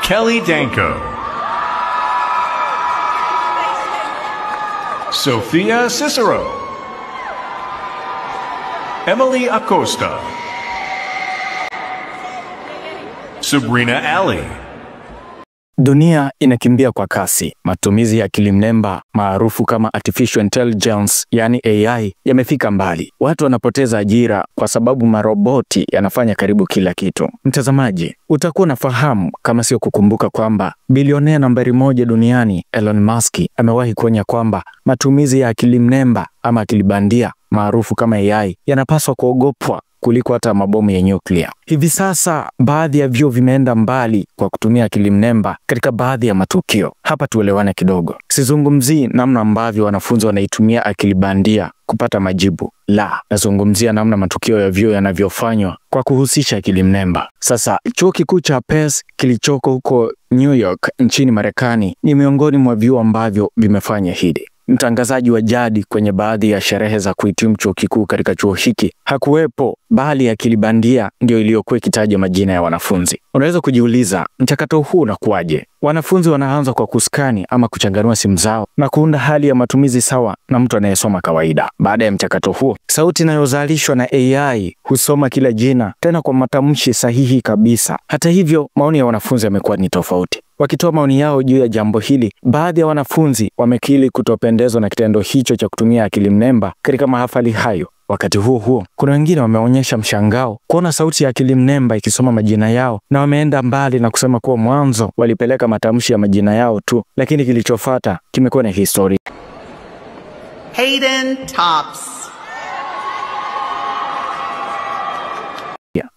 Kelly Danko, Sophia Cicero, Emily Acosta, Sabrina Ali. Dunia inakimbia kwa kasi. Matumizi ya akili mnemba maarufu kama artificial intelligence, yani AI, yamefika mbali. Watu wanapoteza ajira kwa sababu maroboti yanafanya karibu kila kitu. Mtazamaji, utakuwa unafahamu kama sio kukumbuka kwamba bilionea nambari 1 duniani Elon Musk amewahi kuonya kwamba matumizi ya akili mnemba ama akili bandia maarufu kama AI yanapaswa kuogopwa kuliko hata mabomu ya nyuklia. Hivi sasa baadhi ya vyuo vimeenda mbali kwa kutumia akili mnemba katika baadhi ya matukio. Hapa tuelewane kidogo. Sizungumzii namna ambavyo wanafunzi wanaitumia akili bandia kupata majibu. La, nazungumzia namna matukio ya vyuo yanavyofanywa kwa kuhusisha akili mnemba. Sasa, chuo kikuu cha Pace kilichoko huko New York nchini Marekani ni miongoni mwa vyuo ambavyo vimefanya hili. Mtangazaji wa jadi kwenye baadhi ya sherehe za kuhitimu chuo kikuu katika chuo hiki hakuwepo, bali akili bandia ndio iliyokuwa ikitaja majina ya wanafunzi. Unaweza kujiuliza, mchakato huu unakuaje? Wanafunzi wanaanza kwa kuskani ama kuchanganua simu zao na kuunda hali ya matumizi sawa na mtu anayesoma kawaida. Baada ya mchakato huo, sauti inayozalishwa na AI husoma kila jina tena kwa matamshi sahihi kabisa. Hata hivyo, maoni ya wanafunzi yamekuwa ni tofauti. Wakitoa maoni yao juu ya jambo hili, baadhi ya wanafunzi wamekiri kutopendezwa na kitendo hicho cha kutumia akili mnemba katika mahafali hayo. Wakati huo, kuna wengine wameonyesha mshangao kuona sauti ya akili mnemba ikisoma majina yao, na wameenda mbali na kusema kuwa mwanzo walipeleka matamshi ya majina yao tu, lakini kilichofuata kimekuwa ni historia. Hayden Tops.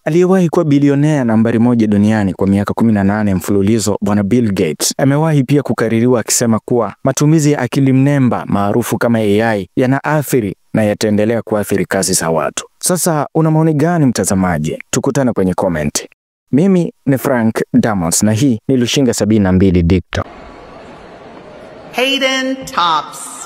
Aliyewahi kuwa bilionea nambari 1 duniani kwa miaka 18 mfululizo, Bwana Bill Gates, amewahi pia kukaririwa akisema kuwa matumizi ya akili mnemba maarufu kama AI yanaathiri na yataendelea kuathiri kazi za watu. Sasa, una maoni gani mtazamaji? Tukutane kwenye comment. Mimi ni Frank Damos na hii ni Lushinga 72 Digital. Hayden Tops.